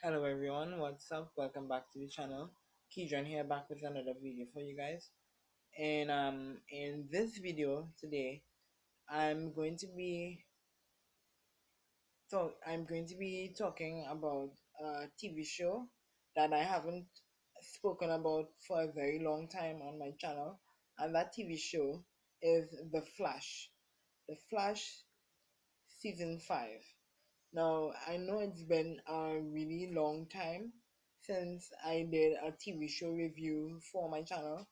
Hello everyone, what's up? Welcome back to the channel. Keyjon here, back with another video for you guys. And in this video today, I'm going to be talking about a TV show that I haven't spoken about for a very long time on my channel, and that TV show is The Flash. The Flash season 5. Now, I know it's been a really long time since I did a TV show review for my channel,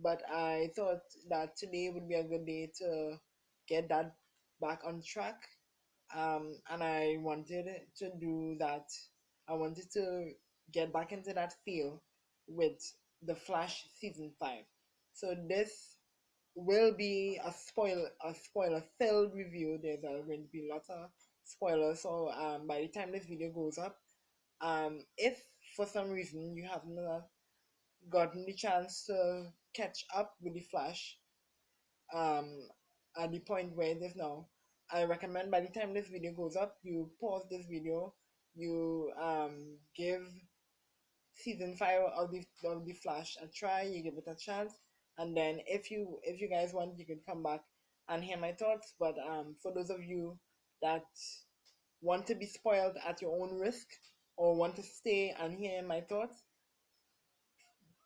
but I thought that today would be a good day to get that back on track. And I wanted to do that. I wanted to get back into that feel with The Flash season 5. So this will be a spoiler filled review. There's going to be lots of spoilers. So by the time this video goes up, if for some reason you have not gotten the chance to catch up with the Flash, um, at the point where it is now, I recommend by the time this video goes up, you pause this video, you give season 5 of the Flash a try, you give it a chance, and then if you guys want, you can come back and hear my thoughts. But for those of you that want to be spoiled at your own risk or want to stay and hear my thoughts,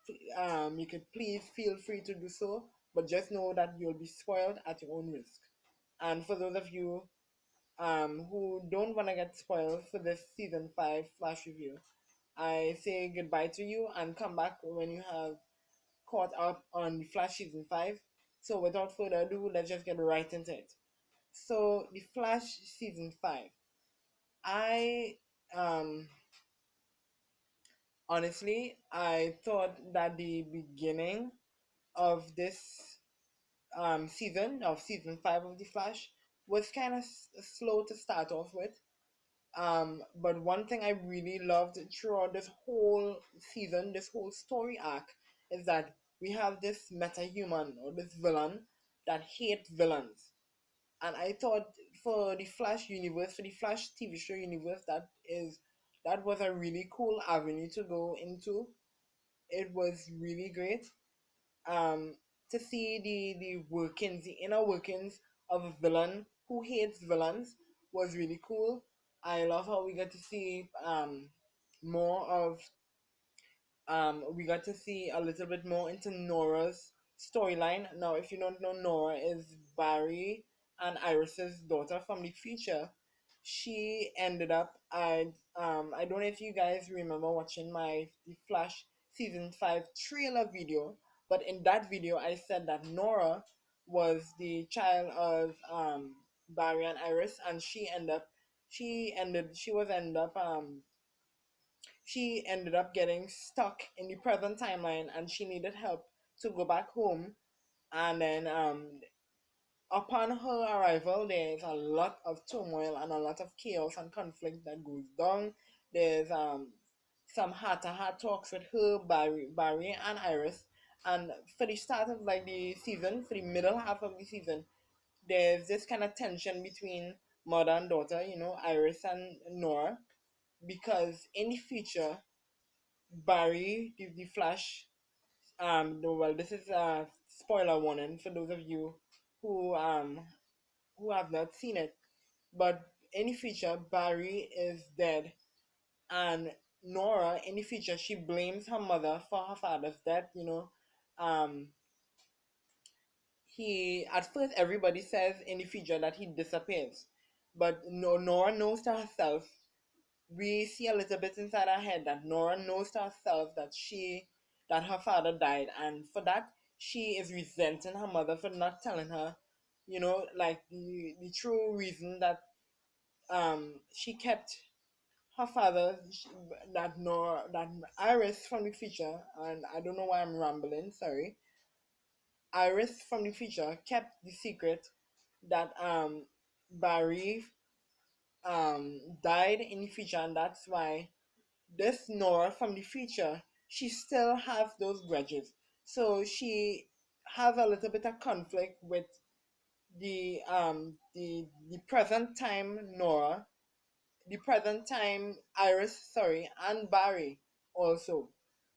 you could please feel free to do so. But just know that you'll be spoiled at your own risk. And for those of you who don't want to get spoiled for this season 5 Flash review, I say goodbye to you and come back when you have caught up on the Flash season 5. So without further ado, let's just get right into it. So the Flash season 5. I um honestly I thought that the beginning of this season of season 5 of the Flash was kind of slow to start off with. But one thing I really loved throughout this whole season, this whole story arc, is that we have this meta-human or this villain that hates villains. And I thought for the Flash universe, for the Flash TV show universe, that was a really cool avenue to go into. It was really great. Um, to see the workings, the inner workings of a villain who hates villains was really cool. I love how we got to see more of we got to see a little bit more into Nora's storyline. Now, if you don't know, Nora is Barry and Iris's daughter from the future. She ended up, I don't know if you guys remember watching my The Flash season 5 trailer video, but in that video I said that Nora was the child of Barry and Iris, and she ended up getting stuck in the present timeline, and she needed help to go back home. And then upon her arrival, there's a lot of turmoil and a lot of chaos and conflict that goes down. There's some heart-to-heart talks with her, Barry and Iris. And for the start of like the season, for the middle half of the season, there's this kind of tension between mother and daughter, Iris and Nora, because in the future, Barry, the Flash, well, this is a spoiler warning for those of you who who have not seen it. But in the future, Barry is dead, and Nora, in the future, she blames her mother for her father's death. Um, he at first everybody says in the future that he disappears, but no, Nora knows to herself. We see a little bit inside her head that Nora knows to herself that her father died, and for that she is resenting her mother for not telling her, like the true reason that she kept her father, that Iris from the future, and I don't know why I'm rambling, sorry. Iris from the future kept the secret that Barry died in the future, and that's why this Nora from the future, she still has those grudges. So she has a little bit of conflict with the present time Nora, the present time Iris, sorry, and Barry also,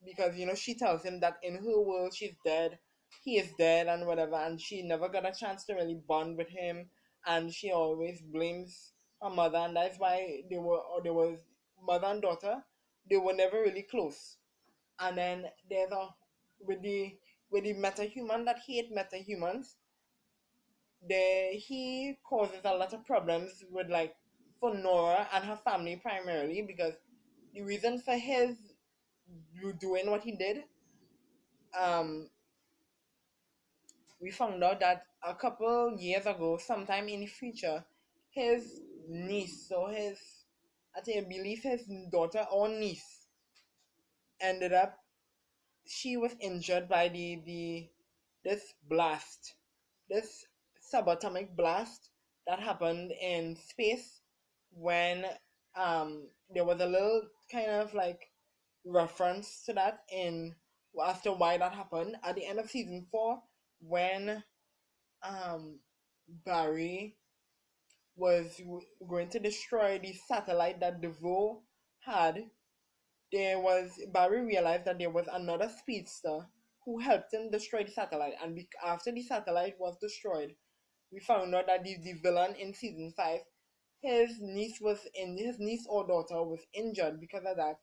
because she tells him that in her world she's dead, he is dead, and whatever, and she never got a chance to really bond with him, and she always blames her mother, and that's why there was mother and daughter, they were never really close. And then there's a with the with the metahuman that hate metahumans, he causes a lot of problems with, like, for Nora and her family primarily, because the reason for his doing what he did, um we found out that a couple years ago, sometime in the future, his niece, so his, I believe his daughter or niece, ended up, she was injured by the this blast, this subatomic blast that happened in space, when there was a little kind of like reference to that in, after why that happened at the end of season 4, when um Barry was going to destroy the satellite that DeVoe had. Barry realized that there was another speedster who helped him destroy the satellite, and after the satellite was destroyed, we found out that the villain in season 5, his niece or daughter was injured because of that.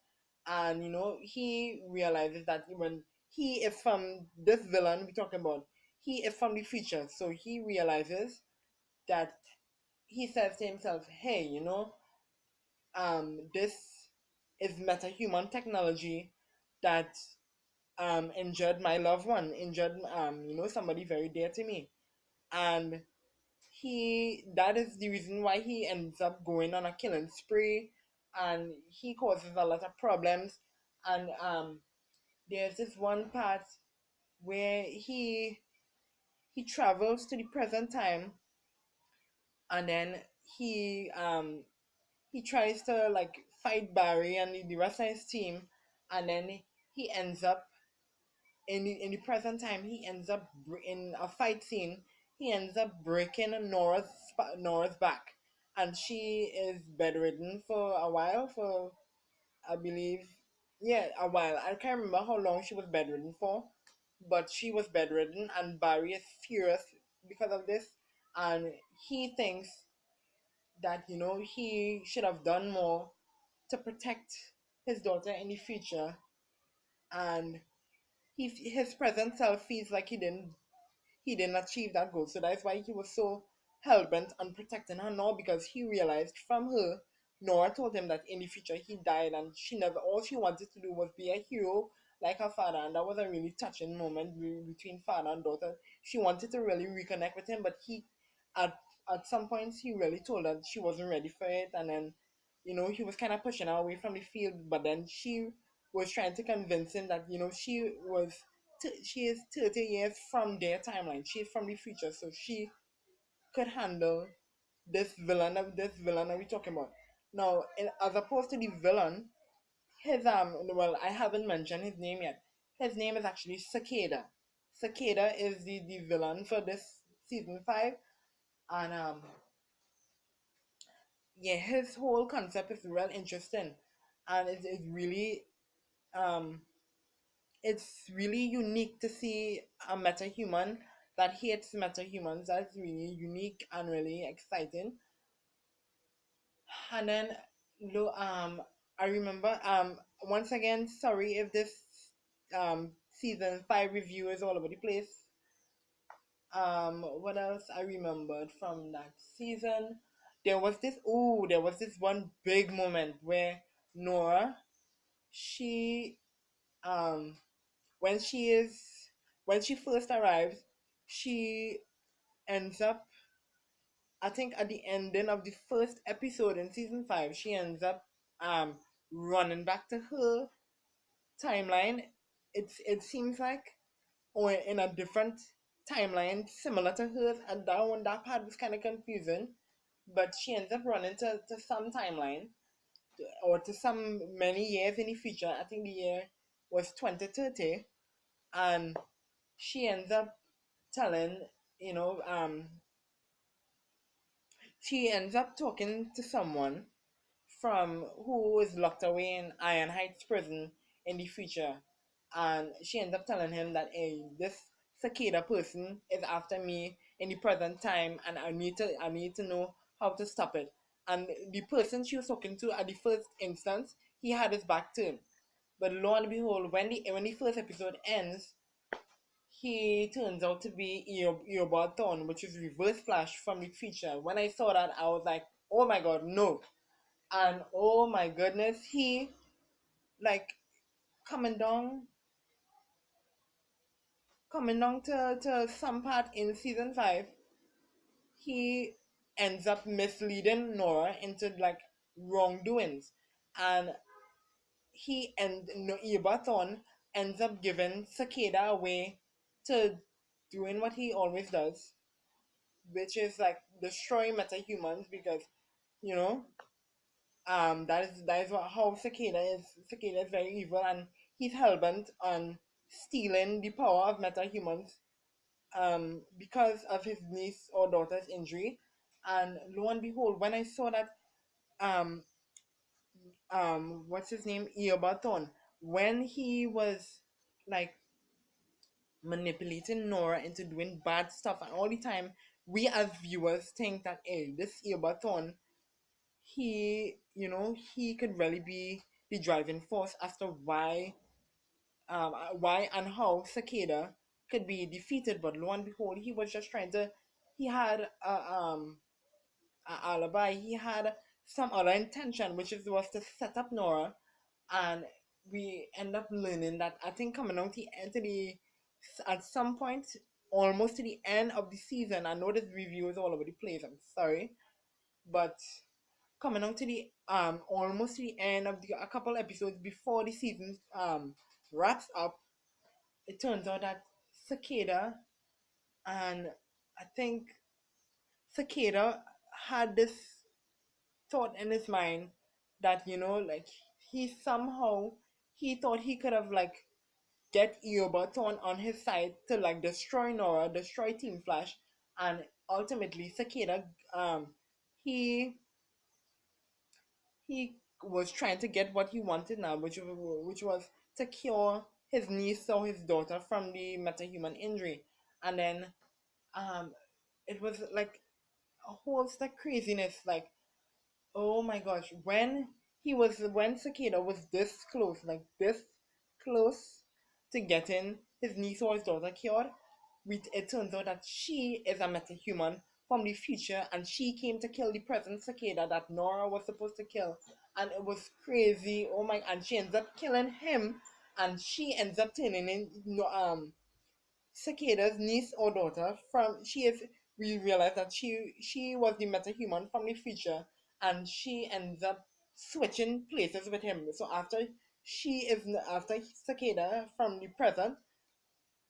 And he realizes that when he is from this villain we're talking about, he is from the future, so he realizes that, he says to himself, hey, this is metahuman technology that injured my loved one, injured somebody very dear to me. And that is the reason why he ends up going on a killing spree, and he causes a lot of problems. And there's this one part where he travels to the present time, and then he um he tries to, like, fight Barry and the rest of his team, and then he ends up in the present time. He ends up in a fight scene. He ends up breaking Nora's back, and she is bedridden for a while. For, I believe, yeah, a while. I can't remember how long she was bedridden for, but she was bedridden, and Barry is furious because of this, and he thinks that he should have done more to protect his daughter in the future, and his present self feels like he didn't achieve that goal. So that's why he was so hell bent on protecting her now, because he realized from her, Nora told him that in the future he died, and she never, all she wanted to do was be a hero like her father, and that was a really touching moment between father and daughter. She wanted to really reconnect with him, but at at some points he really told her she wasn't ready for it, and then he was kind of pushing her away from the field, but then she was trying to convince him that she is 30 years from their timeline. She's from the future, so she could handle this villain that we're talking about. Now, as opposed to the villain, well, I haven't mentioned his name yet. His name is actually Cicada. Cicada is the villain for this season 5, and yeah, his whole concept is real interesting, and um it's really unique to see a metahuman that hates metahumans. That's really unique and really exciting. And then, I remember, once again, sorry if this season 5 review is all over the place. What else I remembered from that season? There was this one big moment where Nora, she um when she is when she first arrives, she ends up, I think at the ending of the first episode in season 5, she ends up um running back to her timeline. It seems like, or in a different timeline similar to hers, and that part was kind of confusing. But she ends up running to some timeline, or to some many years in the future. I think the year was 2030, and she ends up telling, you know, she ends up talking to someone from who is locked away in Iron Heights prison in the future, and she ends up telling him that, hey, this cicada person is after me in the present time, and I need to know how to stop it. And the person she was talking to at the first instance, he had his back turned. But lo and behold, when the first episode ends, he turns out to be Eobard Thawne, which is Reverse Flash from the future. When I saw that, I was like, oh my god, no. And oh my goodness, he, like, coming down to some part in season 5, he ends up misleading Nora into, like, wrongdoings. And Eobard ends up giving Cicada away to doing what he always does, which is like destroying metahumans, because you know that is how Cicada is. Cicada is very evil, and he's hellbent on stealing the power of metahumans, because of his niece or daughter's injury. And lo and behold, when I saw that, um what's his name, Eobard Thawne, when he was, like, manipulating Nora into doing bad stuff, and all the time we as viewers think that, hey, this Eobard Thawne, he could really be the driving force as to why and how Cicada could be defeated. But lo and behold, he was just trying to. He had a alibi. He had some other intention, which was to set up Nora, and we end up learning that, I think, coming out at some point, almost to the end of the season. I know this review is all over the place. I'm sorry, but coming out to the almost to the end of a couple episodes before the season wraps up, it turns out that Cicada and I think Cicada had this thought in his mind that, like, he somehow he thought he could have, like, get Eobard Thawne on his side to, like, destroy Nora, destroy Team Flash, and ultimately Cicada, he he was trying to get what he wanted now, which was to cure his niece or his daughter from the metahuman injury. And then, um, it was like a whole stack craziness. Like, oh my gosh, when Cicada was this close, like this close to getting his niece or his daughter cured, it turns out that she is a metahuman from the future, and she came to kill the present Cicada that Nora was supposed to kill. And it was crazy. Oh my! And she ends up killing him, and she ends up turning in, Cicada's niece or daughter from she is we realize that she was the metahuman from the future, and she ends up switching places with him. So after Cicada from the present,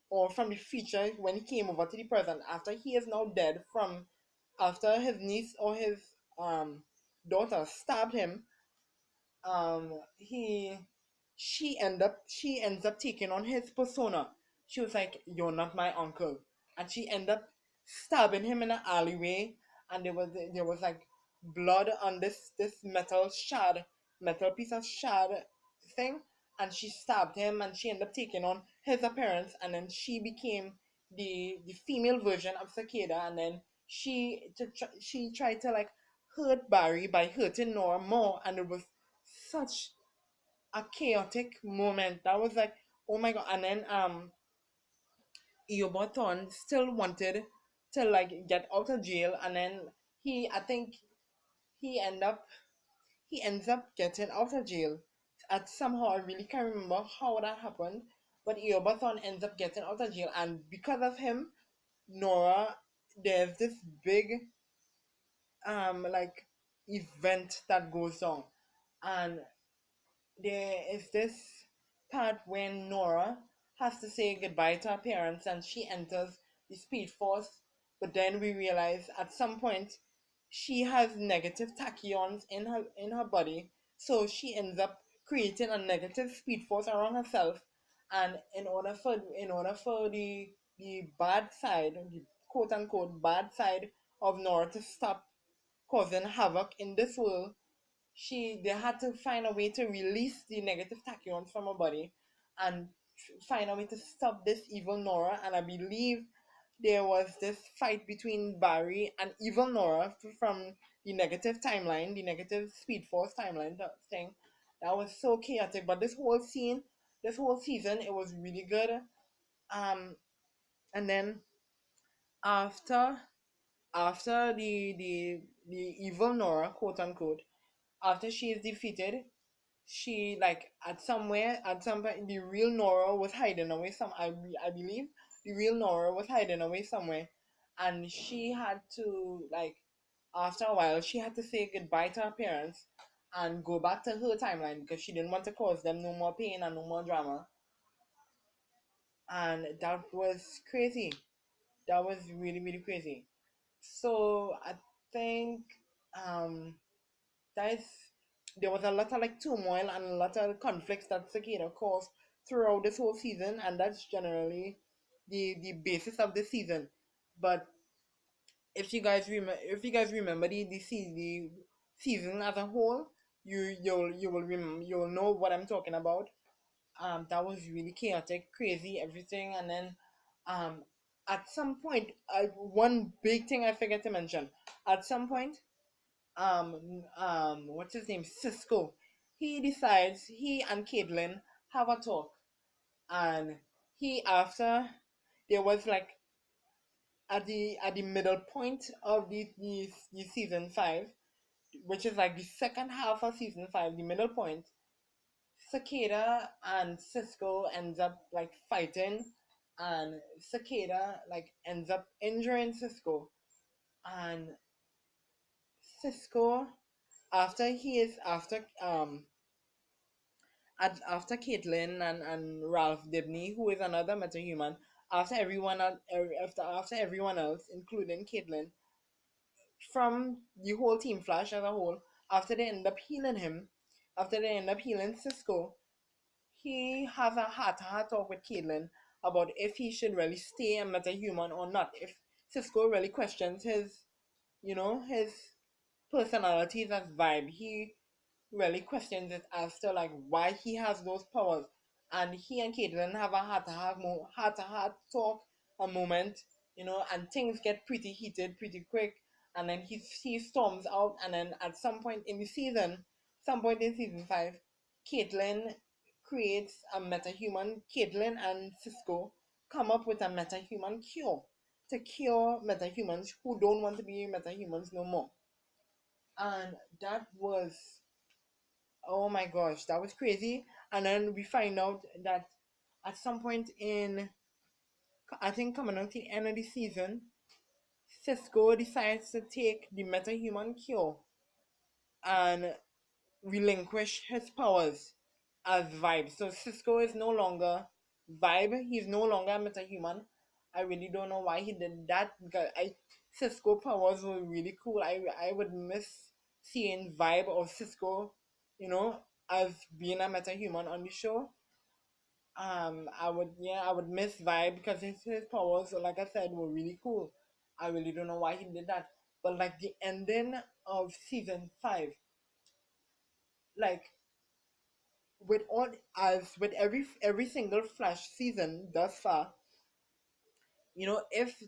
or from the future, when he came over to the present, after he is now dead, from after his niece or his daughter stabbed him, he she ends up taking on his persona. She was like, "You're not my uncle," and she ended up stabbing him in an alleyway. And there was like blood on this metal piece of shard thing, and she stabbed him, and she ended up taking on his appearance, and then she became the female version of Cicada. And then she tried to, like, hurt Barry by hurting Nora more, and it was such a chaotic moment. That was like, oh my god. And then Eobard Thawne still wanted to, like, get out of jail, and then I think he end up he ends up getting out of jail. At somehow, I really can't remember how that happened, but Eobard Thawne ends up getting out of jail, and because of him, Nora, there's this big like, event that goes on. And there is this part when Nora has to say goodbye to her parents, and she enters the Speed Force. But then we realize at some point she has negative tachyons in her body, so she ends up creating a negative Speed Force around herself. And in order for the bad side, the quote unquote bad side of Nora to stop causing havoc in this world, they had to find a way to release the negative tachyons from her body and find a way to stop this evil Nora. And I believe there was this fight between Barry and evil Nora from the negative timeline, the negative Speed Force timeline thing. That was so chaotic. But this whole season, it was really good. Um, and then after the evil Nora, quote unquote, after she is defeated, she like at some point the real Nora was hiding away I believe the real Nora was hiding away somewhere, and she had to like after a while she had to say goodbye to her parents and go back to her timeline because she didn't want to cause them no more pain and no more drama, and that was crazy. That was really really crazy. So I think um that is there was a lot of like turmoil and a lot of conflicts that Cicada caused throughout this whole season, and that's generally the basis of the season. But if you guys remember the season as a whole, you will remember, you'll know what I'm talking about. That was really chaotic, crazy, everything, and then um at some point, one big thing I forget to mention. At some point, what's his name, Cisco, he and Caitlin have a talk, and he after there was like at the middle point of the season 5, which is like the second half of season 5, the middle point. Cicada and Cisco ends up like fighting, and Cicada like ends up injuring Cisco, and Cisco after he is after Caitlin and Ralph Dibney, who is another metahuman, after everyone else, including Caitlin, from the whole Team Flash as a whole, after they end up healing him, after they end up healing Cisco, he has a heart-to-heart talk with Caitlin about if he should really stay a metahuman or not. If Cisco really questions his personalities as vibe, he really questions it as to like why he has those powers. And he and Caitlin have a heart to heart talk, a moment, and things get pretty heated pretty quick. And then he storms out, and then at some point in season 5, Caitlin creates a metahuman. Caitlin and Cisco come up with a metahuman cure to cure metahumans who don't want to be metahumans no more. And that was, oh my gosh, that was crazy. And then we find out that at some point in, I think coming out the end of the season, Cisco decides to take the metahuman cure and relinquish his powers as Vibe. So Cisco is no longer Vibe. He's no longer a metahuman. I really don't know why he did that because Cisco powers were really cool. I would miss seeing Vibe or Cisco, you know, as being a metahuman on the show. I would miss Vibe because his powers, like I said, were really cool. I really don't know why he did that. But like the ending of season 5, like with all as with every single Flash season thus far, if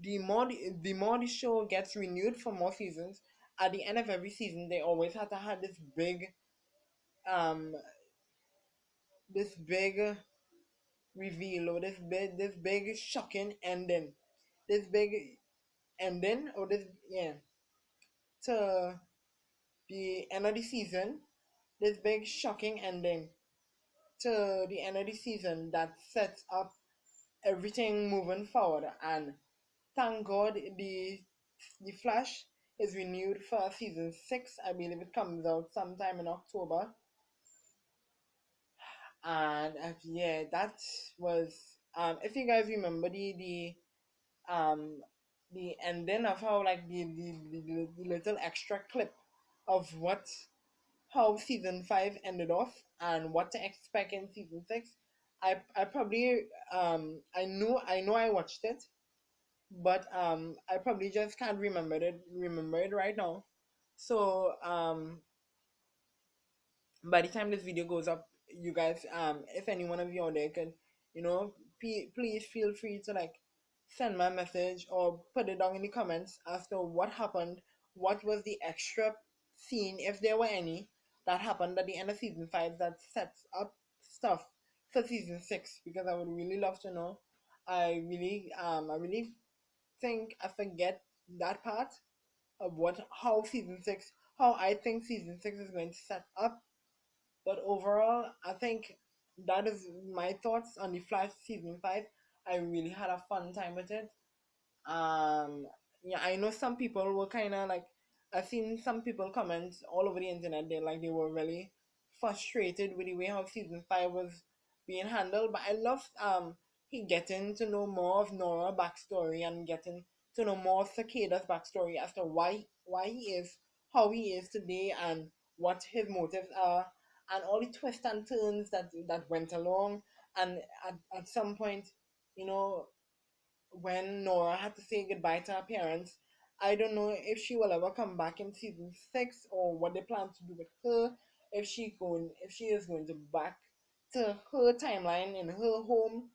the more the show gets renewed for more seasons, at the end of every season they always have to have um this big reveal, or this big shocking ending, this big ending, or this yeah to the end of the season, this big shocking ending to the end of the season that sets up everything moving forward. And thank God the Flash is renewed for season 6. I believe it comes out sometime in October. And yeah, that was if you guys remember um the ending of how like the little extra clip of what how season 5 ended off and what to expect in season 6. I probably I know I watched it, but I probably just can't remember it right now. So by the time this video goes up, you guys, if any one of you out there could, please feel free to like send my message or put it down in the comments as to what happened, what was the extra scene, if there were any, that happened at the end of season 5 that sets up stuff for season 6, because I would really love to know. I really think I forget that part of what how season 6, how I think season 6 is going to set up. But overall, I think that is my thoughts on the Flash season 5. I really had a fun time with it. um yeah, I know some people were kind of like, I've seen some people comment all over the internet, they were really frustrated with the way how season 5 was being handled. But I loved he getting to know more of Nora backstory and getting to know more of Cicada's backstory as to why he is how he is today, and what his motives are, and all the twists and turns that went along. And at some point, you know when Nora had to say goodbye to her parents. I don't know if she will ever come back in season 6, or what they plan to do with her. If she is going to back to her timeline in her home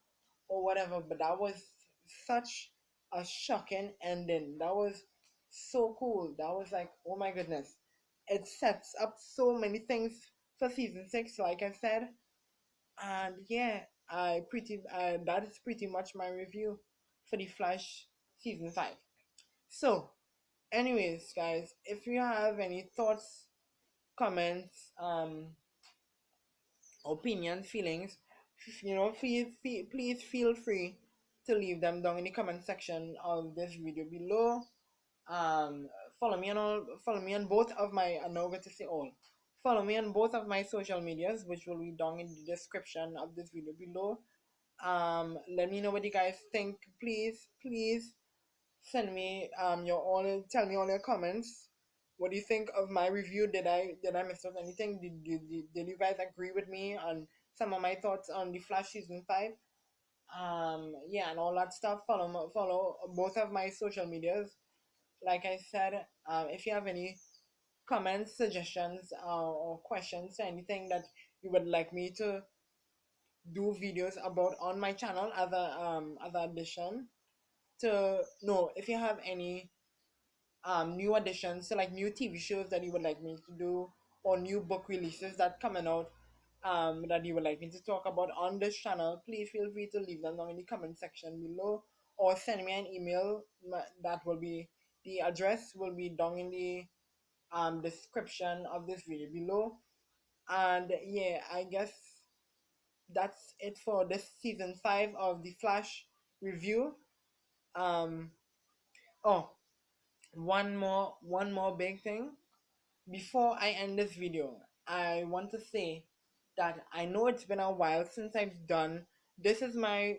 or whatever. But that was such a shocking ending. That was so cool. That was like, oh my goodness. It sets up so many things for season 6, like I said. And yeah, that is pretty much my review for the Flash season 5. So, anyways, guys, if you have any thoughts, comments, opinions, feelings, please feel free to leave them down in the comment section of this video below. um Follow me on both of my, I'm not going to say all, follow me on both of my social medias, which will be down in the description of this video below. Let me know what you guys think. Please send me your all tell me all your comments. What do you think of my review? Did I miss out anything? Did you guys agree with me on some of my thoughts on the Flash season 5? Yeah, and all that stuff. Follow both of my social medias. Like I said, if you have any comments, suggestions, or questions, anything that you would like me to do videos about on my channel as an addition to, no, if you have any new additions to like new TV shows that you would like me to do, or new book releases that coming out that you would like me to talk about on this channel, please feel free to leave them down in the comment section below, or send me an email. That will be, the address will be down in the description of this video below. And yeah, I guess that's it for this season 5 of the Flash review. Um, oh, one more big thing. Before I end this video, I want to say that I know it's been a while since I've done. This is my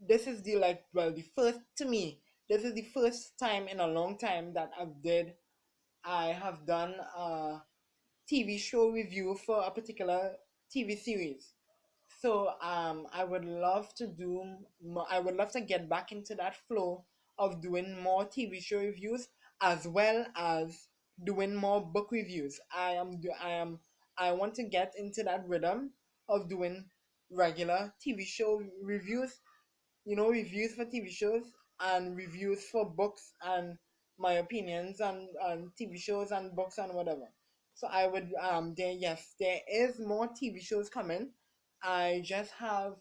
this is the like well the first to me. This is the first time in a long time that I have done a TV show review for a particular TV series. So I would love to do. I would love to get back into that flow of doing more TV show reviews, as well as doing more book reviews. I want to get into that rhythm of doing regular TV show reviews, reviews for TV shows and reviews for books, and my opinions on TV shows and books and whatever. So I would there is more TV shows coming. I just have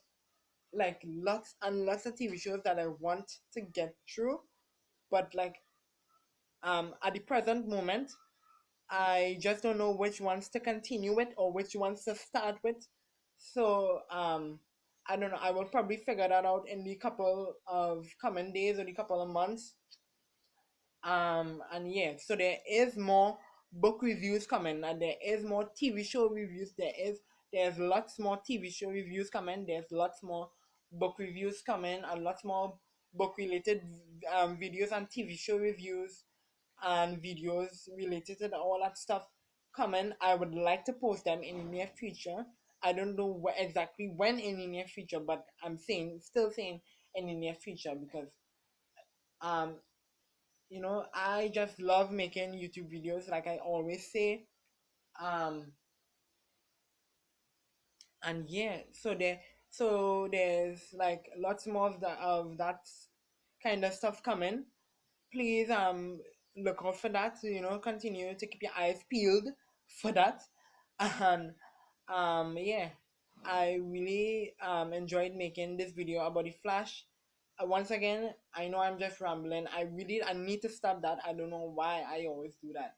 like lots and lots of TV shows that I want to get through, but like at the present moment, I just don't know which ones to continue with or which ones to start with. So I don't know. I will probably figure that out in the couple of coming days or the couple of months. And yeah, so there is more book reviews coming, and there is more TV show reviews. There's lots more TV show reviews coming. There's lots more book reviews coming, and lots more book related videos and TV show reviews and videos related to all that stuff coming. I would like to post them in the near future. I don't know exactly when in the near future, but still saying in the near future, because um I just love making YouTube videos, like I always say. Um, and yeah, so there's like lots more of that kind of stuff coming. Please look out for that. So, continue to keep your eyes peeled for that. And yeah, I really enjoyed making this video about the Flash. Once again, I know I'm just rambling. I need to stop that. I don't know why I always do that.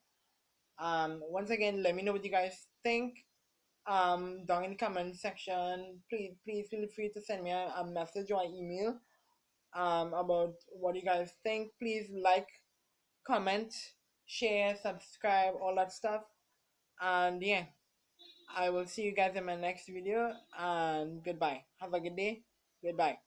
Once again, let me know what you guys think down in the comment section. Please feel free to send me a message or an email about what you guys think. Please like, comment, share, subscribe, all that stuff. And yeah, I will see you guys in my next video. And goodbye. Have a good day. Goodbye.